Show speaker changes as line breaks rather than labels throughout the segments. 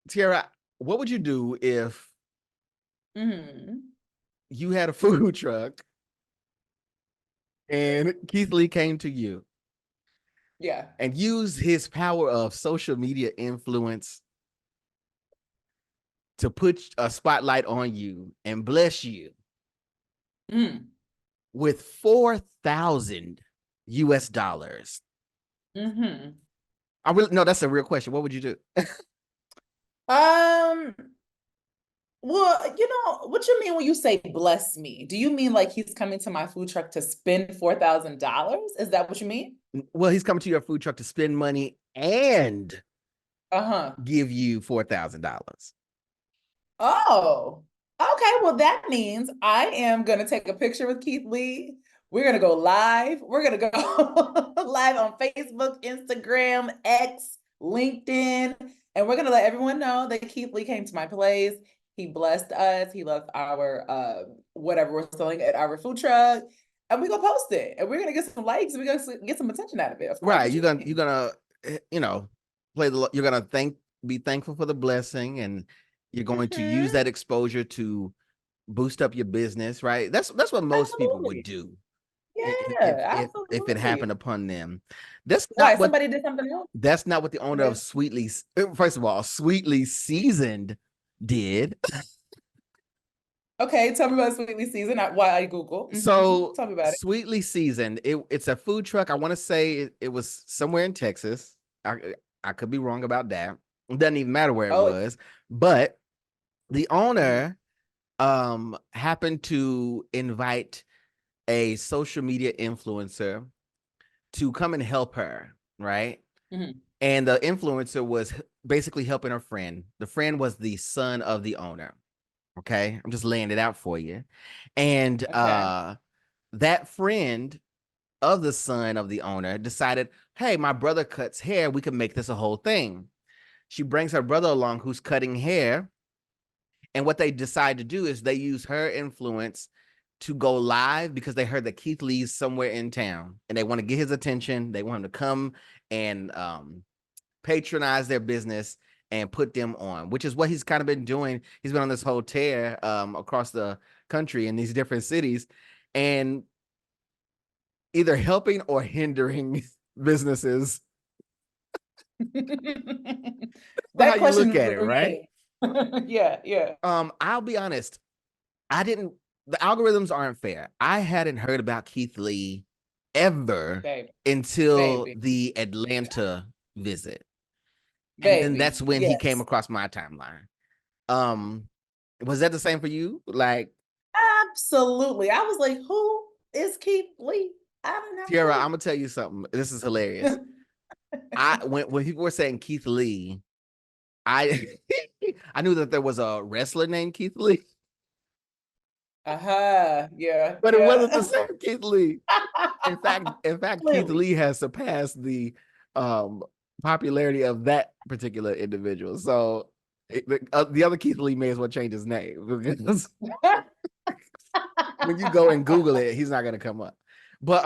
Tiera, what would you do if you had a food truck and Keith Lee came to you?
Yeah.
And used his power of social media influence to put a spotlight on you and bless you with 4,000 US dollars. I really no, that's a real question. What would you do?
Well, what you mean when you say bless me? Do you mean like he's coming to my food truck to spend $4,000? Is that what you mean?
Well, he's coming to your food truck to spend money and give you $4,000.
Oh, okay. Well, that means I am going to take a picture with Keith Lee. We're going to go live. We're going to go live on Facebook, Instagram, X, LinkedIn, and we're going to let everyone know that Keith Lee came to my place. He blessed us. He loved our whatever we're selling at our food truck. And we're going to post it. And we're going to get some likes. And we're going to get some attention out of it.
Right. You're gonna you're gonna be thankful for the blessing, and you're going to use that exposure to boost up your business, right? That's what most people would do.
Yeah,
if it happened upon them. That's
why
not what
somebody did something else.
That's not what the owner of Sweetly, first of all, Sweetly Seasoned did.
Okay, tell me about Sweetly Seasoned. Why I Google.
So
tell me about it.
Sweetly Seasoned. It's a food truck. I want to say it was somewhere in Texas. I could be wrong about that. It doesn't even matter where it was. But the owner happened to invite a social media influencer to come and help her, right? And the influencer was basically helping her friend. The friend was the son of the owner. Okay, I'm just laying it out for you. And that friend of the son of the owner decided, hey, my brother cuts hair. We can make this a whole thing. She brings her brother along who's cutting hair. And what they decide to do is they use her influence to go live because they heard that Keith Lee's somewhere in town and they want to get his attention. They want him to come and patronize their business and put them on, which is what he's kind of been doing. He's been on this whole tear across the country in these different cities and either helping or hindering businesses.
That
how
question
you look at it, right?
Yeah.
I'll be honest. The algorithms aren't fair. I hadn't heard about Keith Lee ever until the Atlanta visit. And then that's when he came across my timeline. Was that the same for you? Like,
absolutely. I was like, who is Keith Lee? I don't know.
Tiera, I'm gonna tell you something. This is hilarious. When people were saying Keith Lee, I knew that there was a wrestler named Keith Lee.
Yeah.
But it wasn't the same Keith Lee. In fact, Keith Lee has surpassed the popularity of that particular individual. So the other Keith Lee may as well change his name because when you go and Google it, he's not gonna come up. But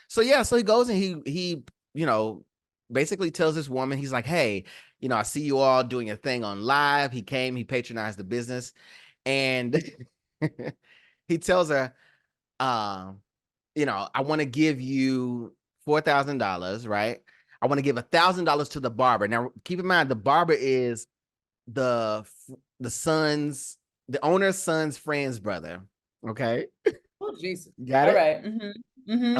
so he goes and he basically tells this woman, he's like, hey, I see you all doing a thing on live. He came, he patronized the business, and he tells her, I want to give you $4,000, right? I want to give $1,000 to the barber. Now, keep in mind, the barber is the owner's son's friend's brother. Okay.
Oh, Jesus.
Got it?
All right.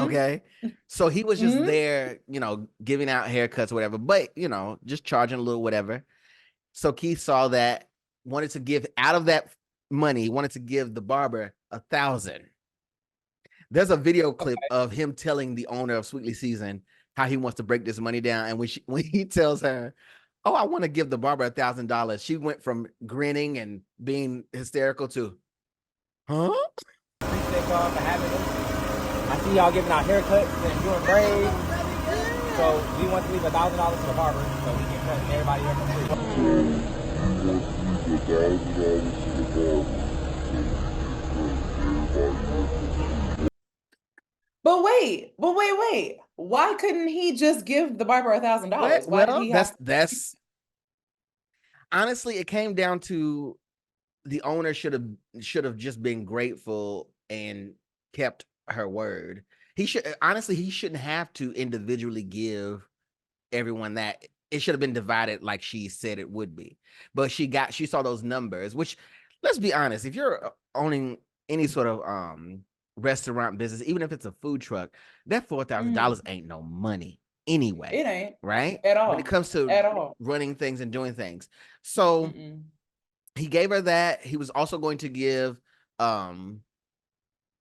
Okay. So he was just there, giving out haircuts or whatever, but, just charging a little whatever. So Keith saw that, wanted to give out of that money, wanted to give the barber $1,000. There's a video clip of him telling the owner of Sweetly Seasoned how he wants to break this money down. And when he tells her, oh, I want to give the barber $1,000, she went from grinning and being hysterical to, huh?
Appreciate y'all for having us. I see y'all giving out haircuts and doing braids. So we want to leave $1,000 to the barber so we can cut everybody here for free.
But wait. Why couldn't he just give the barber $1,000?
Well, Honestly, it came down to the owner should have just been grateful and kept her word. He shouldn't have to individually give everyone that. It should have been divided like she said it would be. But she saw those numbers, which, let's be honest, if you're owning any sort of restaurant business, even if it's a food truck, that $4,000 ain't no money anyway.
It ain't
right
at all
when it comes to
at all.
running things and doing things. So he gave her that. He was also going to give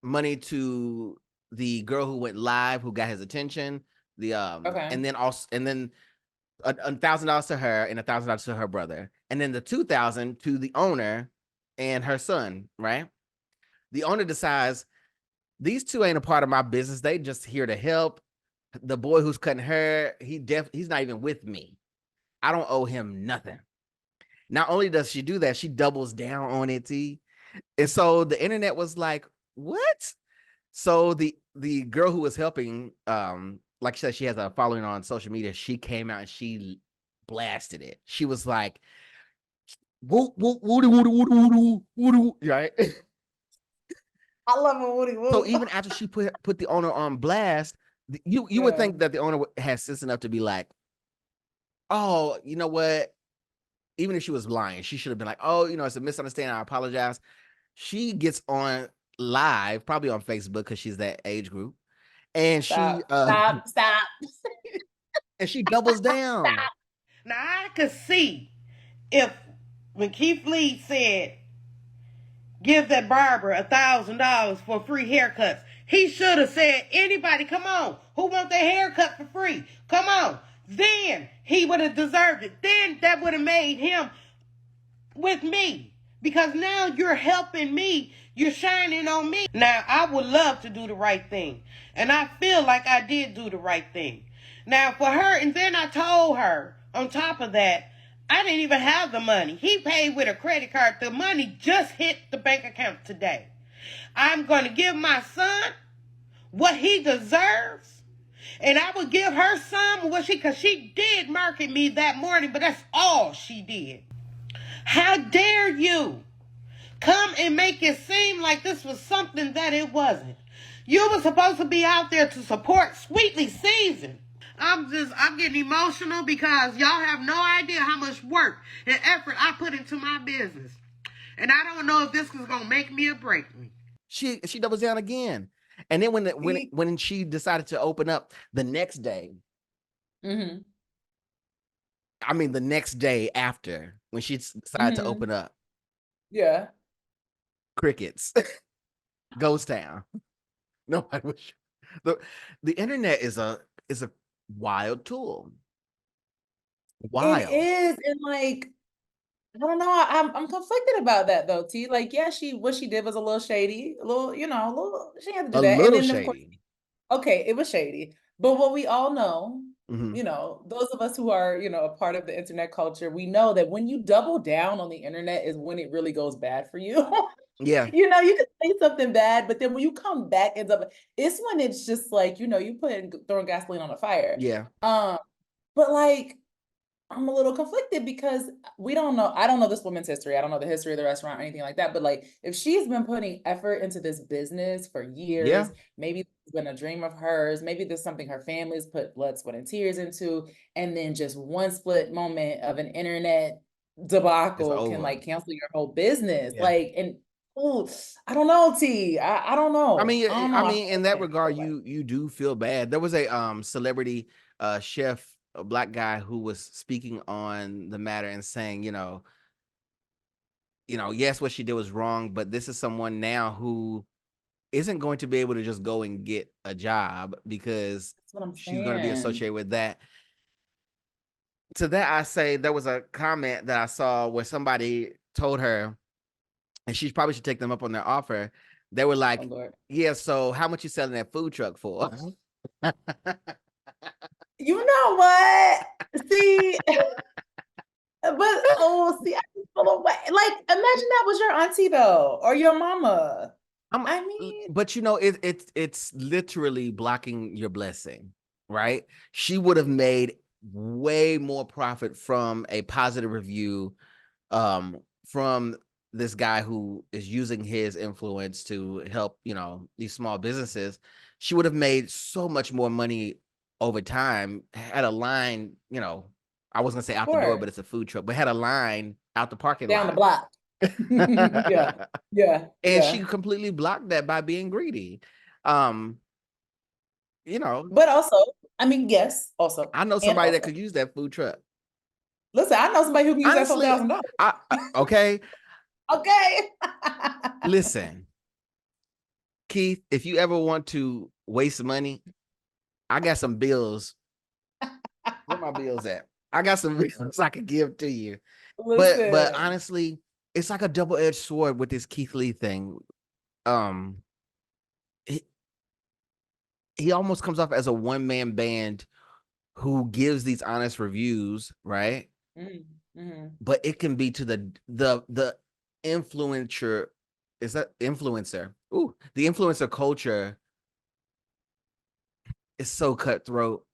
money to the girl who went live, who got his attention. And then $1,000 to her and $1,000 to her brother, and then the $2,000 to the owner and her son. Right? The owner decides these two ain't a part of my business. They just here to help. The boy who's cutting her, he's not even with me. I don't owe him nothing. Not only does she do that, she doubles down on it, T. And so the internet was like, what? So the girl who was helping, like I said, she has a following on social media. She came out and she blasted it. She was like, woo, woo, woody, woody, woody, woody, woody, right?
I love a woody woo.
So even after she put the owner on blast, you would think that the owner has sense enough to be like, oh, you know what? Even if she was lying, she should have been like, oh, it's a misunderstanding. I apologize. She gets on live, probably on Facebook because she's that age group. And
stop.
And she doubles down.
Stop. Now I could see when Keith Lee said, give that barber $1,000 for free haircuts. He should have said, anybody, come on, who want their haircut for free? Come on. Then he would have deserved it. Then that would have made him with me. Because now you're helping me. You're shining on me. Now, I would love to do the right thing. And I feel like I did do the right thing. Now, for her, and then I told her, on top of that, I didn't even have the money. He paid with a credit card. The money just hit the bank account today. I'm going to give my son what he deserves. And I would give her some because she did market me that morning, but that's all she did. How dare you come and make it seem like this was something that it wasn't? You were supposed to be out there to support Sweetly Seasoned. I'm getting emotional because y'all have no idea how much work and effort I put into my business. And I don't know if this is going to make me or break me.
She doubles down again. And then when she decided to open up the next day, the next day after, when she decided to open up, crickets, ghost town. Nobody was. The internet is a wild tool. Wild.
It is, and like, I don't know. I'm conflicted about that though, T. Like, yeah, what she did was a little shady, a little, she had to do that.
A little
and then,
shady.
Of course, okay, it was shady. But what we all know, those of us who are, a part of the internet culture, we know that when you double down on the internet is when it really goes bad for you.
Yeah.
You can say something bad, but then when you come back, it's when it's just like, you throwing gasoline on a fire.
Yeah.
But like, I'm a little conflicted because we don't know. I don't know this woman's history. I don't know the history of the restaurant or anything like that. But like, if she's been putting effort into this business for years, maybe it's been a dream of hers. Maybe there's something her family's put blood, sweat, and tears into. And then just one split moment of an internet debacle can like cancel your whole business. Yeah. I don't know, T. I don't know.
I mean, in that regard, you do feel bad. There was a celebrity chef, a Black guy, who was speaking on the matter and saying, yes, what she did was wrong, but this is someone now who isn't going to be able to just go and get a job because she's going to be associated with that. To that, I say there was a comment that I saw where somebody told her, and she probably should take them up on their offer. They were like, yeah, so how much you selling that food truck for?
You know what? See, I just feel away. Like, imagine that was your auntie though, or your mama.
But it's literally blocking your blessing, right? She would have made way more profit from a positive review from this guy who is using his influence to help, these small businesses, she would have made so much more money over time. Had a line, I was gonna say out the door, but it's a food truck, but had a line out the parking
down the
lot.
block. Yeah.
And she completely blocked that by being greedy.
But also, I mean, yes, also.
I know somebody that could use that food truck.
Listen, I know somebody who can use
Honestly,
that $4,000.
Okay.
Okay.
Listen, Keith, if you ever want to waste money, I got some bills. Where my bills at? I got some bills I could give to you.
Listen.
But honestly, it's like a double-edged sword with this Keith Lee thing. He almost comes off as a one-man band who gives these honest reviews, right?
Mm-hmm.
But it can be to the influencer. Is that influencer? Ooh, the influencer culture is so cutthroat.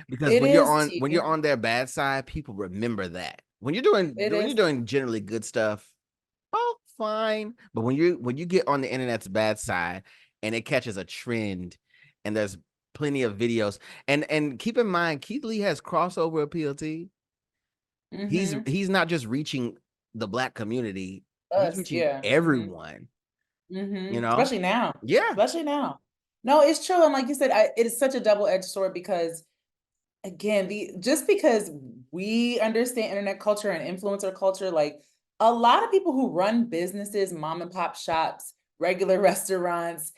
Because when you're on their bad side, people remember that. When you're doing generally good stuff, oh, fine. But when you get on the internet's bad side and it catches a trend, and there's plenty of videos, and keep in mind, Keith Lee has crossover appeal.
Mm-hmm.
He's not just reaching the Black community; he's reaching everyone.
Mm-hmm. Especially now.
Yeah,
especially now. No, it's true, and like you said, it is such a double-edged sword because, again, just because we understand internet culture and influencer culture, like a lot of people who run businesses, mom and pop shops, regular restaurants,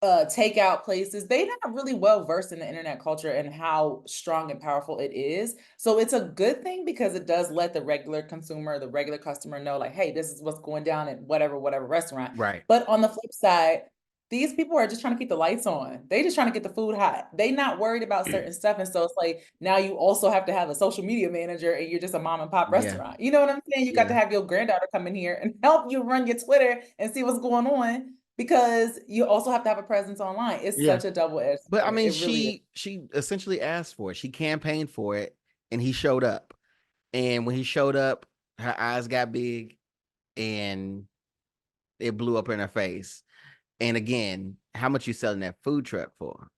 takeout places, they're not really well versed in the internet culture and how strong and powerful it is. So it's a good thing because it does let the regular consumer, the regular customer know, like, hey, this is what's going down at whatever restaurant.
right.
But on the flip side, these people are just trying to keep the lights on. They just trying to get the food hot. They not worried about certain stuff. And so it's like, now you also have to have a social media manager and you're just a mom and pop restaurant. You know what I'm saying? You got to have your granddaughter come in here and help you run your Twitter and see what's going on, because you also have to have a presence online. It's such a double-edged sword.
But I mean,
really
she essentially asked for it. She campaigned for it, and he showed up. And when he showed up, her eyes got big, and it blew up in her face. And again, how much you selling that food truck for?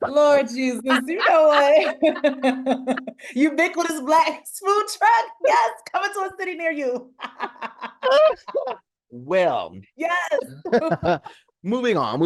Lord Jesus, you know what? Ubiquitous Blacks food truck, yes, coming to a city near you.
Well,
yes.
moving on.